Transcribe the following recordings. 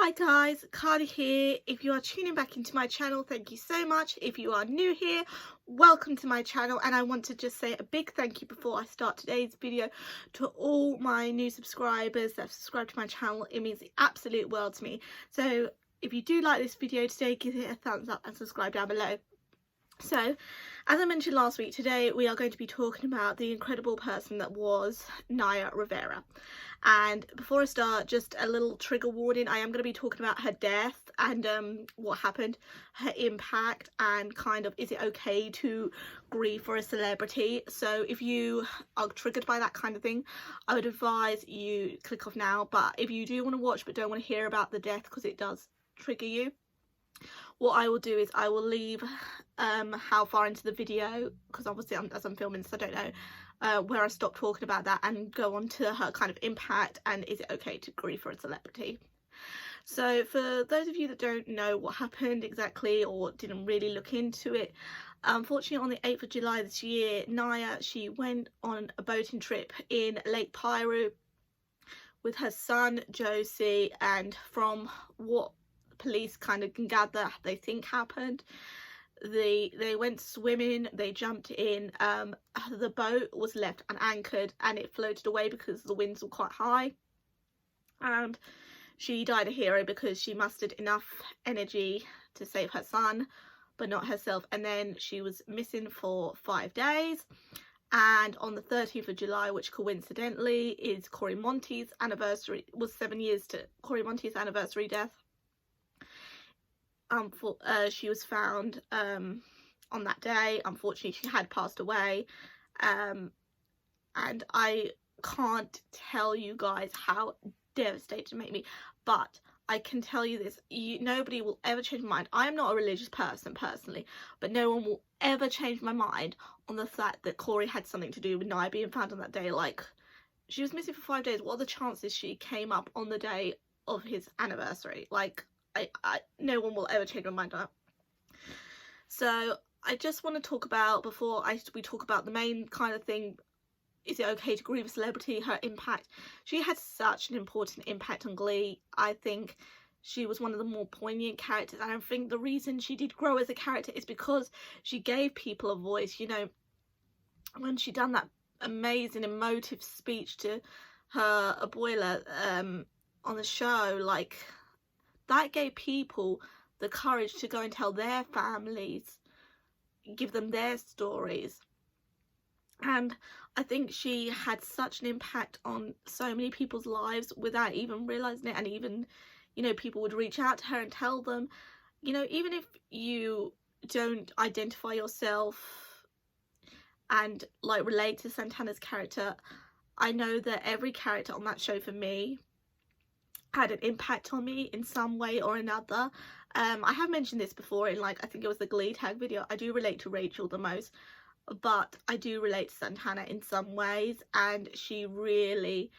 Hi guys, Carly here. If you are tuning back into my channel, thank you so much. If you are new here, welcome to my channel, and I want to just say a big thank you before I start today's video to all my new subscribers that have subscribed to my channel. It means the absolute world to me. So if you do like this video today, give it a thumbs up and subscribe down below. So, as I mentioned last week, today we are going to be talking about the incredible person that was Naya Rivera. And before I start, just a little trigger warning, I am going to be talking about her death and what happened, her impact, and kind of, is it okay to grieve for a celebrity? So if you are triggered by that kind of thing, I would advise you click off now. But if you do want to watch but don't want to hear about the death because it does trigger you, what I will do is I will leave how far into the video, because obviously as I'm filming this I don't know where I stop talking about that, and go on to her kind of impact and is it okay to grieve for a celebrity. So for those of you that don't know what happened exactly or didn't really look into it, unfortunately on the 8th of July this year, Naya, she went on a boating trip in Lake Piru with her son Josie, and from what police kind of can gather they think happened, they went swimming, they jumped in, the boat was left unanchored and it floated away because the winds were quite high, and she died a hero because she mustered enough energy to save her son but not herself. And then she was missing for 5 days, and on the 30th of July, which coincidentally is Corey Monteith's anniversary, was 7 years to Corey Monteith's anniversary death, she was found on that day. Unfortunately she had passed away, and I can't tell you guys how devastated it made me, but I can tell you this, nobody will ever change my mind. I am not a religious person personally, but no one will ever change my mind on the fact that Corey had something to do with Naya being found on that day. Like, she was missing for 5 days. What are the chances she came up on the day of his anniversary? Like, no one will ever change my mind on that. So I just want to talk about, before we talk about the main kind of thing, is it okay to grieve a celebrity, her impact. She had such an important impact on Glee. I think she was one of the more poignant characters, and I think the reason she did grow as a character is because she gave people a voice. You know, when she done that amazing emotive speech to her abuela on the show, like, that gave people the courage to go and tell their families, give them their stories. And I think she had such an impact on so many people's lives without even realizing it. And even, you know, people would reach out to her and tell them, you know, even if you don't identify yourself and like relate to Santana's character, I know that every character on that show for me had an impact on me in some way or another. I have mentioned this before in, like, I think it was the Glee tag video. I do relate to Rachel the most, but I do relate to Santana in some ways, and she really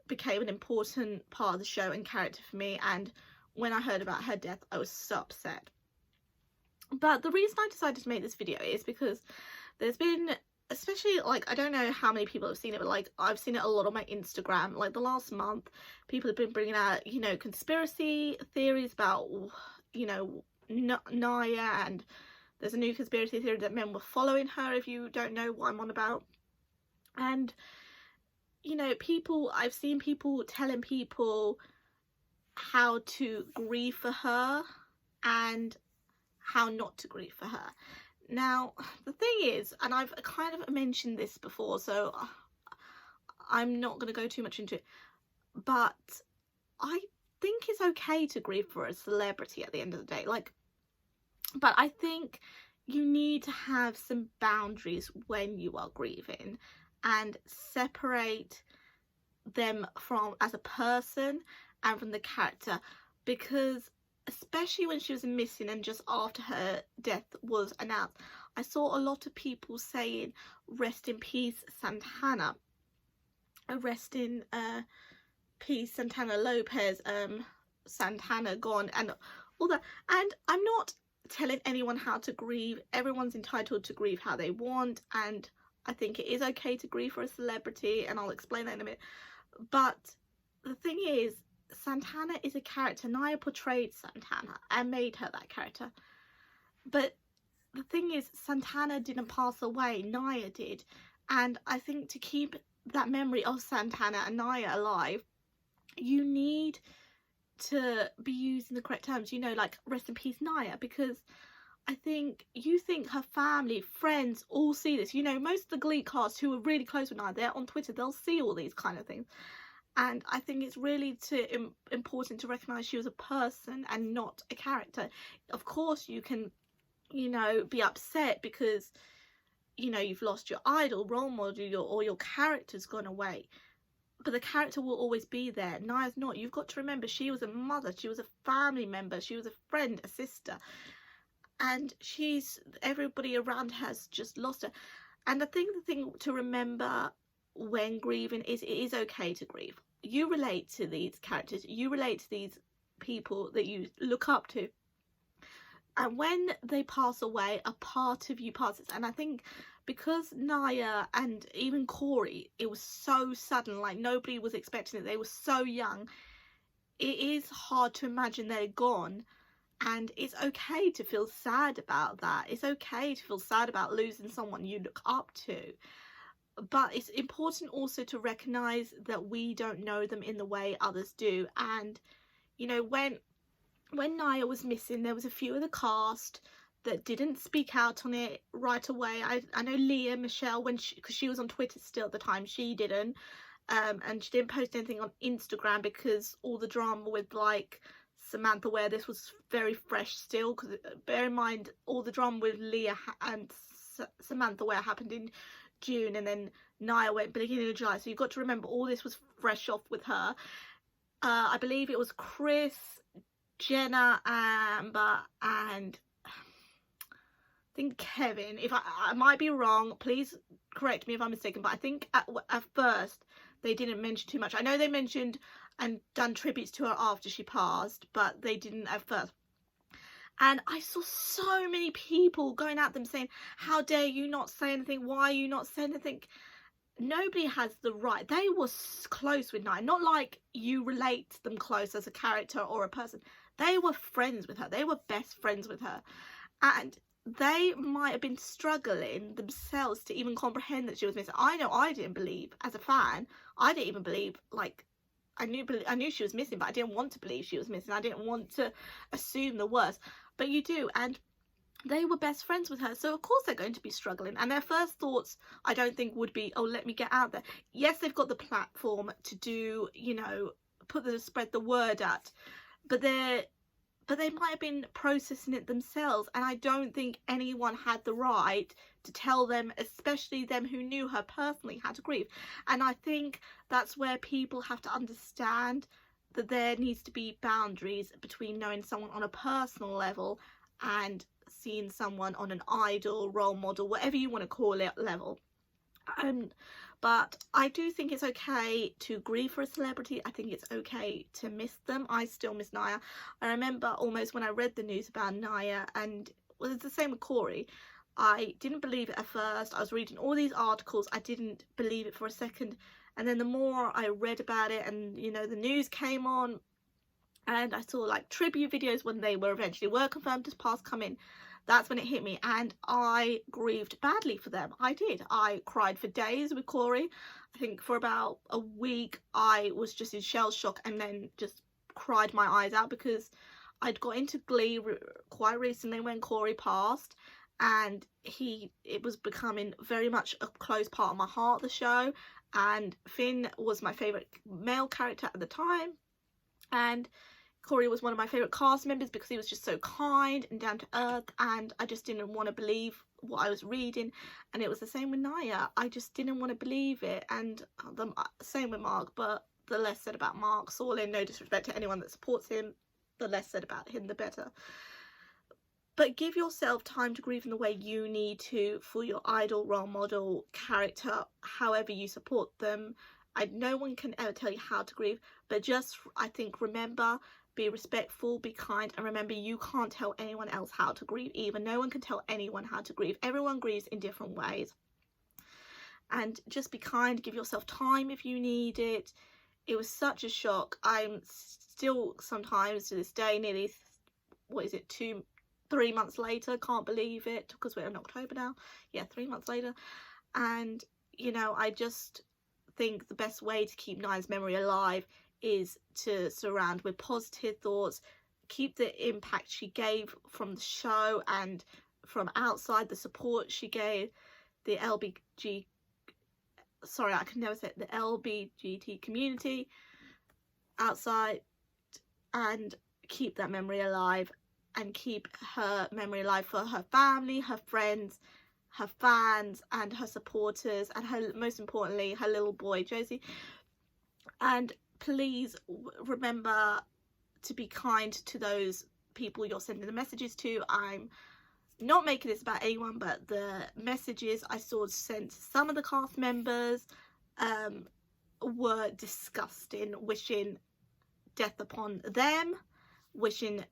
became an important part of the show and character for me. And when I heard about her death, I was so upset. But the reason I decided to make this video is because there's been, especially, like, I don't know how many people have seen it, but like, I've seen it a lot on my Instagram. Like, the last month, people have been bringing out, you know, conspiracy theories about, you know, Naya, and there's a new conspiracy theory that men were following her, if you don't know what I'm on about. And, you know, I've seen people telling people how to grieve for her and how not to grieve for her. Now, the thing is, and I've kind of mentioned this before, so I'm not going to go too much into it, but I think it's okay to grieve for a celebrity at the end of the day. Like, but I think you need to have some boundaries when you are grieving and separate them from as a person and from the character, because especially when she was missing and just after her death was announced, I saw a lot of people saying rest in peace Santana, rest in peace Santana Lopez, Santana gone, and all that. And I'm not telling anyone how to grieve. Everyone's entitled to grieve how they want, and I think it is okay to grieve for a celebrity, and I'll explain that in a minute. But the thing is, Santana is a character. Naya portrayed Santana and made her that character. But the thing is, Santana didn't pass away, Naya did. And I think to keep that memory of Santana and Naya alive, you need to be using the correct terms, you know, like rest in peace Naya, because I think you think her family, friends all see this. You know, most of the Glee cast who are really close with Naya, they're on Twitter, they'll see all these kind of things. And I think it's really important to recognise she was a person and not a character. Of course you can, you know, be upset because, you know, you've lost your idol, role model, or your character's gone away. But the character will always be there. Naya's not. You've got to remember, she was a mother, she was a family member, she was a friend, a sister. And everybody around her has just lost her. And I think the thing to remember when grieving is, it is okay to grieve. You relate to these characters, you relate to these people that you look up to. And when they pass away, a part of you passes. And I think because Naya and even Corey, it was so sudden, like nobody was expecting it, they were so young, it is hard to imagine they're gone. And it's okay to feel sad about that. It's okay to feel sad about losing someone you look up to. But it's important also to recognise that we don't know them in the way others do. And, you know, when Naya was missing, there was a few of the cast that didn't speak out on it right away. I know Leah Michelle, because she was on Twitter still at the time, she didn't. And she didn't post anything on Instagram because all the drama with, like, Samantha Ware, this was very fresh still, because bear in mind all the drama with Leah and Samantha Ware happened in June, and then Naya went beginning of July, so you've got to remember all this was fresh off with her. I believe it was Chris, Jenna, Amber, and I think Kevin. If I might be wrong, please correct me if I'm mistaken, but I think at first they didn't mention too much. I know they mentioned and done tributes to her after she passed, but they didn't at first. And I saw so many people going at them saying, how dare you not say anything? Why are you not saying anything? Nobody has the right. They were close with Naya. Not like you relate to them close as a character or a person. They were friends with her. They were best friends with her. And they might have been struggling themselves to even comprehend that she was missing. I know I didn't believe, as a fan, I didn't even believe, like, I knew she was missing, but I didn't want to believe she was missing. I didn't want to assume the worst. But you do, and they were best friends with her, so of course they're going to be struggling. And their first thoughts, I don't think, would be, oh, let me get out there. Yes, they've got the platform to do, you know, spread the word out, but they might have been processing it themselves, and I don't think anyone had the right to tell them, especially them who knew her personally, how to grieve. And I think that's where people have to understand that there needs to be boundaries between knowing someone on a personal level and seeing someone on an idol, role model, whatever you want to call it, level. But I do think it's okay to grieve for a celebrity. I think it's okay to miss them. I still miss Naya. I remember almost when I read the news about Naya, and well, it's the same with Corey. I didn't believe it at first. I was reading all these articles. I didn't believe it for a second. And then the more I read about it, and, you know, the news came on, and I saw, like, tribute videos when they were confirmed as past coming, that's when it hit me, and I grieved badly for them. I did. I cried for days with Corey. I think for about a week I was just in shell shock, and then just cried my eyes out, because I'd got into Glee quite recently when Corey passed, and it was becoming very much a close part of my heart, the show. And Finn was my favourite male character at the time, and Corey was one of my favourite cast members because he was just so kind and down to earth, and I just didn't want to believe what I was reading. And it was the same with Naya. I just didn't want to believe it. And the same with Mark, but the less said about Mark Sorlin, no disrespect to anyone that supports him, the less said about him the better. But give yourself time to grieve in the way you need to for your idol, role model, character, however you support them. No one can ever tell you how to grieve, but just, I think, remember, be respectful, be kind, and remember, you can't tell anyone else how to grieve either. No one can tell anyone how to grieve. Everyone grieves in different ways. And just be kind, give yourself time if you need it. It was such a shock. I'm still sometimes to this day, nearly, what is it, 3 months later, can't believe it, because we're in October now. Yeah, 3 months later. And you know, I just think the best way to keep Naya's memory alive is to surround with positive thoughts, keep the impact she gave from the show and from outside, the support she gave the LBGT community outside, and keep that memory alive, and keep her memory alive for her family, her friends, her fans, and her supporters, and her, most importantly, her little boy Josie. And please remember to be kind to those people you're sending the messages to. I'm not making this about anyone, but the messages I saw sent to some of the cast members were disgusting, wishing death upon them, wishing,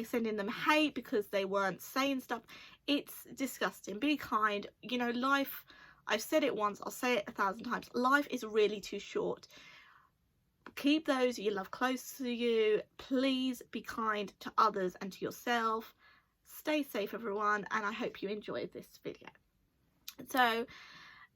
sending them hate because they weren't saying stuff. It's disgusting. Be kind. You know, life, I've said it once, I'll say it 1,000 times, life is really too short. Keep those you love close to you. Please be kind to others and to yourself. Stay safe, everyone, and I hope you enjoyed this video. So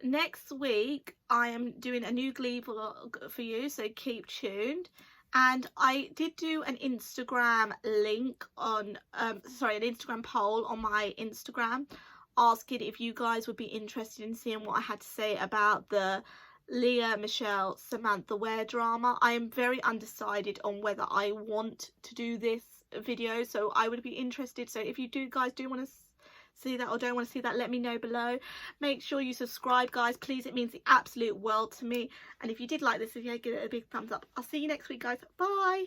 next week I am doing a new Glee vlog for you, so keep tuned. And I did do an Instagram link on an Instagram poll on my Instagram, asking if you guys would be interested in seeing what I had to say about the Leah, Michelle, Samantha Ware drama. I am very undecided on whether I want to do this video, so I would be interested. So if you guys do want to see that or don't want to see that, let me know below. Make sure you subscribe, guys, please. It means the absolute world to me. And if you did like this video, give it a big thumbs up. I'll see you next week, guys. Bye.